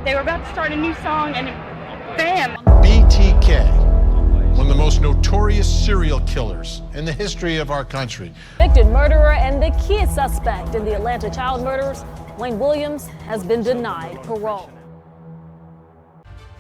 They were about to start a new song and bam! BTK, one of the most notorious serial killers in the history of our country. Convicted murderer and the key suspect in the Atlanta child murders, Wayne Williams, has been denied parole.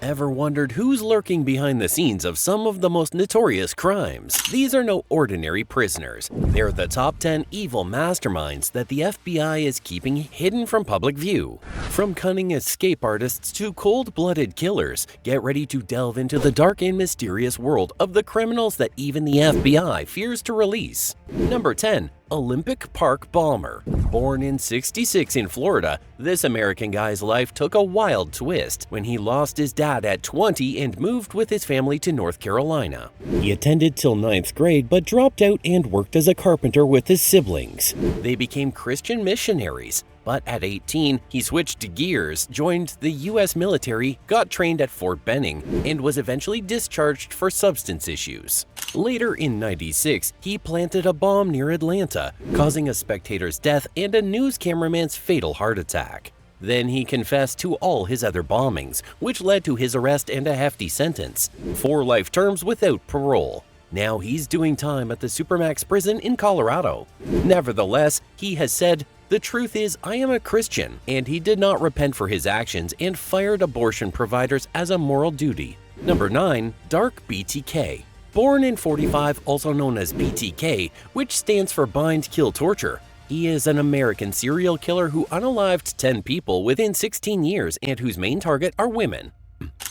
Ever wondered who's lurking behind the scenes of some of the most notorious crimes? These are no ordinary prisoners. They're the top 10 evil masterminds that the FBI is keeping hidden from public view. From cunning escape artists to cold-blooded killers, get ready to delve into the dark and mysterious world of the criminals that even the FBI fears to release. Number 10. Olympic Park Bomber. Born in '66 in Florida, this American guy's life took a wild twist when he lost his dad at 20 and moved with his family to North Carolina. He attended till 9th grade but dropped out and worked as a carpenter with his siblings. They became Christian missionaries. But at 18, he switched gears, joined the U.S. military, got trained at Fort Benning, and was eventually discharged for substance issues. Later in '96, he planted a bomb near Atlanta, causing a spectator's death and a news cameraman's fatal heart attack. Then he confessed to all his other bombings, which led to his arrest and a hefty sentence, 4 life terms without parole. Now he's doing time at the Supermax prison in Colorado. Nevertheless, he has said, "The truth is, I am a Christian," and he did not repent for his actions and fired abortion providers as a moral duty. Number 9. Dark BTK. Born in '45, also known as BTK, which stands for Bind, Kill, Torture, he is an American serial killer who unalived 10 people within 16 years and whose main target are women.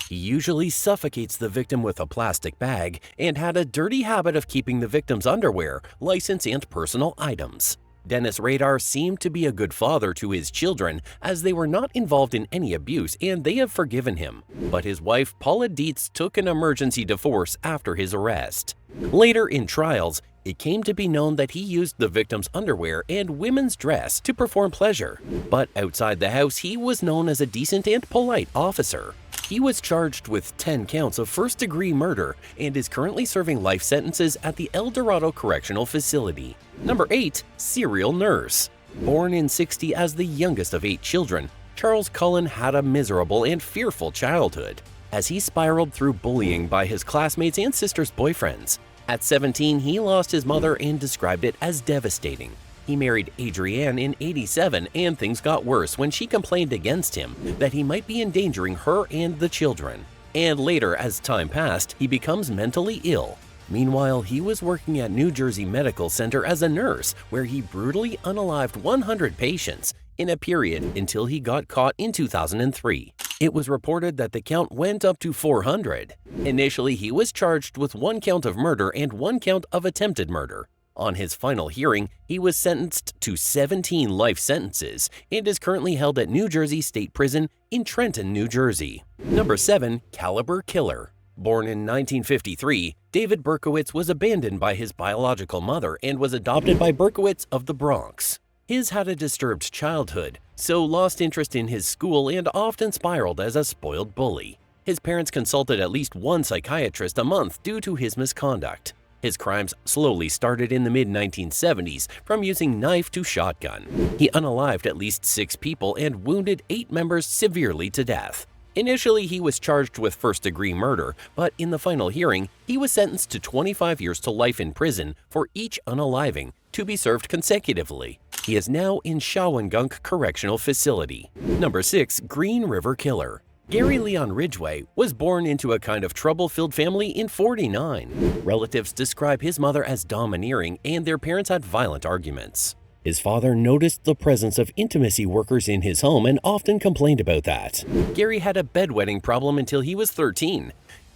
He usually suffocates the victim with a plastic bag and had a dirty habit of keeping the victim's underwear, license, and personal items. Dennis Radar seemed to be a good father to his children as they were not involved in any abuse and they have forgiven him. But his wife Paula Dietz took an emergency divorce after his arrest. Later in trials, it came to be known that he used the victim's underwear and women's dress to perform pleasure. But outside the house, he was known as a decent and polite officer. He was charged with 10 counts of first-degree murder and is currently serving life sentences at the El Dorado Correctional Facility. Number 8. Serial Nurse. Born in '60 as the youngest of 8 children, Charles Cullen had a miserable and fearful childhood, as he spiraled through bullying by his classmates and sister's boyfriends. At 17, he lost his mother and described it as devastating. He married Adrienne in '87, and things got worse when she complained against him that he might be endangering her and the children. And later, as time passed, he becomes mentally ill. Meanwhile, he was working at New Jersey Medical Center as a nurse, where he brutally unalived 100 patients in a period until he got caught in 2003. It was reported that the count went up to 400. Initially, he was charged with 1 count of murder and 1 count of attempted murder. On his final hearing, he was sentenced to 17 life sentences and is currently held at New Jersey State Prison in Trenton, New Jersey. Number 7. Caliber Killer. Born in 1953, David Berkowitz was abandoned by his biological mother and was adopted by Berkowitz of the Bronx. His had a disturbed childhood, so lost interest in his school and often spiraled as a spoiled bully. His parents consulted at least 1 psychiatrist a month due to his misconduct. His crimes slowly started in the mid-1970s, from using knife to shotgun. He unalived at least 6 people and wounded 8 members severely to death. Initially, he was charged with first-degree murder, but in the final hearing, he was sentenced to 25 years to life in prison for each unaliving, to be served consecutively. He is now in Shawangunk Correctional Facility. Number 6. Green River Killer. Gary Leon Ridgway was born into a kind of trouble-filled family in '49. Relatives describe his mother as domineering, and their parents had violent arguments. His father noticed the presence of intimacy workers in his home and often complained about that. Gary had a bedwetting problem until he was 13.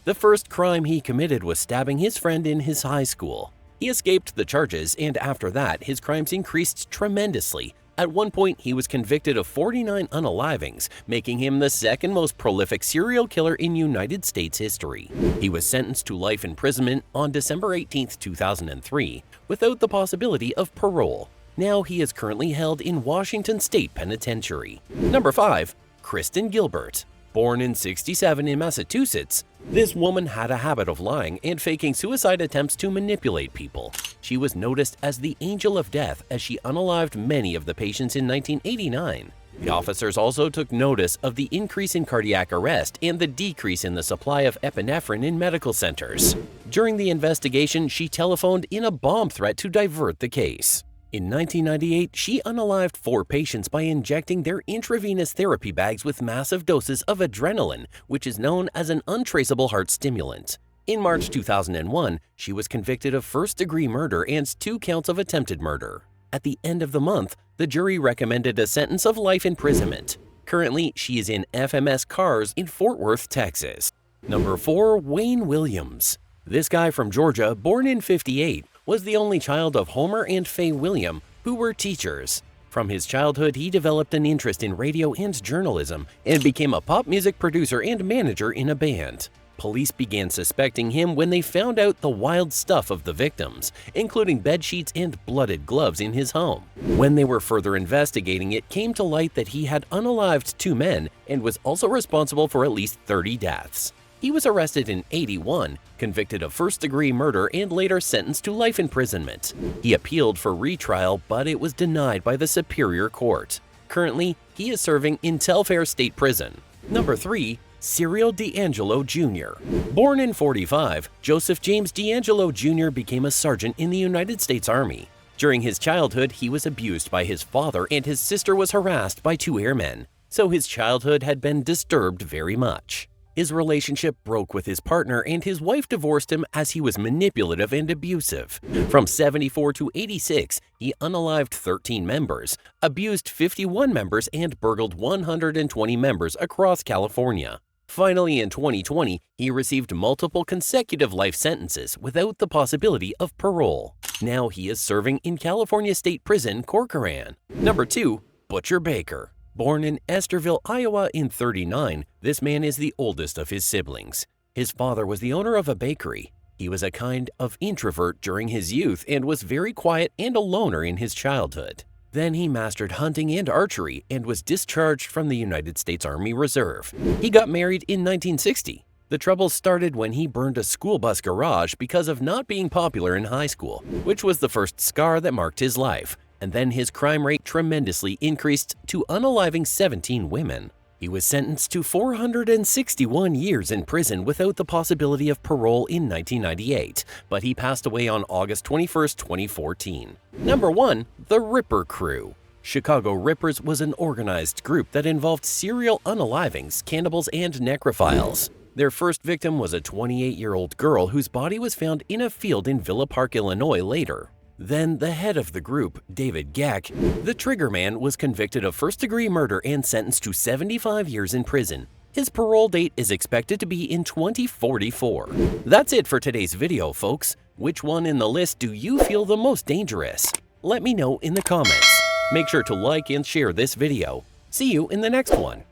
The first crime he committed was stabbing his friend in his high school. He escaped the charges, and after that, his crimes increased tremendously. At one point, he was convicted of 49 unalivings, making him the second most prolific serial killer in United States history. He was sentenced to life imprisonment on December 18, 2003, without the possibility of parole. Now he is currently held in Washington State Penitentiary. Number 5. Kristen Gilbert. Born in '67 in Massachusetts, this woman had a habit of lying and faking suicide attempts to manipulate people. She was noticed as the Angel of Death as she unalived many of the patients in 1989. The officers also took notice of the increase in cardiac arrest and the decrease in the supply of epinephrine in medical centers. During the investigation, she telephoned in a bomb threat to divert the case. In 1998, she unalived 4 patients by injecting their intravenous therapy bags with massive doses of adrenaline, which is known as an untraceable heart stimulant. In March 2001, she was convicted of first-degree murder and 2 counts of attempted murder. At the end of the month, the jury recommended a sentence of life imprisonment. Currently, she is in FMS Cars in Fort Worth, Texas. Number 4. Wayne Williams. This guy from Georgia, born in '58, was the only child of Homer and Faye William, who were teachers. From his childhood, he developed an interest in radio and journalism and became a pop music producer and manager in a band. Police began suspecting him when they found out the wild stuff of the victims, including bedsheets and blooded gloves in his home. When they were further investigating, it came to light that he had unalived 2 men and was also responsible for at least 30 deaths. He was arrested in '81, convicted of first-degree murder, and later sentenced to life imprisonment. He appealed for retrial, but it was denied by the Superior Court. Currently, he is serving in Telfair State Prison. Number 3. Cyril D'Angelo Jr. Born in '45, Joseph James D'Angelo Jr. became a sergeant in the United States Army. During his childhood, he was abused by his father and his sister was harassed by 2 airmen, so his childhood had been disturbed very much. His relationship broke with his partner and his wife divorced him as he was manipulative and abusive. From '74 to '86, he unalived 13 members, abused 51 members, and burgled 120 members across California. Finally, in 2020, he received multiple consecutive life sentences without the possibility of parole. Now he is serving in California State Prison, Corcoran. Number 2. Butcher Baker. Born in Estherville, Iowa in '39, this man is the oldest of his siblings. His father was the owner of a bakery. He was a kind of introvert during his youth and was very quiet and a loner in his childhood. Then he mastered hunting and archery and was discharged from the United States Army Reserve. He got married in 1960. The trouble started when he burned a school bus garage because of not being popular in high school, which was the first scar that marked his life. And then his crime rate tremendously increased to unaliving 17 women. He was sentenced to 461 years in prison without the possibility of parole in 1998, but he passed away on August 21, 2014. Number 1. The Ripper Crew. Chicago Rippers was an organized group that involved serial unalivings, cannibals, and necrophiles. Their first victim was a 28-year-old girl whose body was found in a field in Villa Park, Illinois later. Then the head of the group, David Geck, the trigger man, was convicted of first-degree murder and sentenced to 75 years in prison. His parole date is expected to be in 2044. That's it for today's video, folks. Which one in the list do you feel the most dangerous? Let me know in the comments. Make sure to like and share this video. See you in the next one.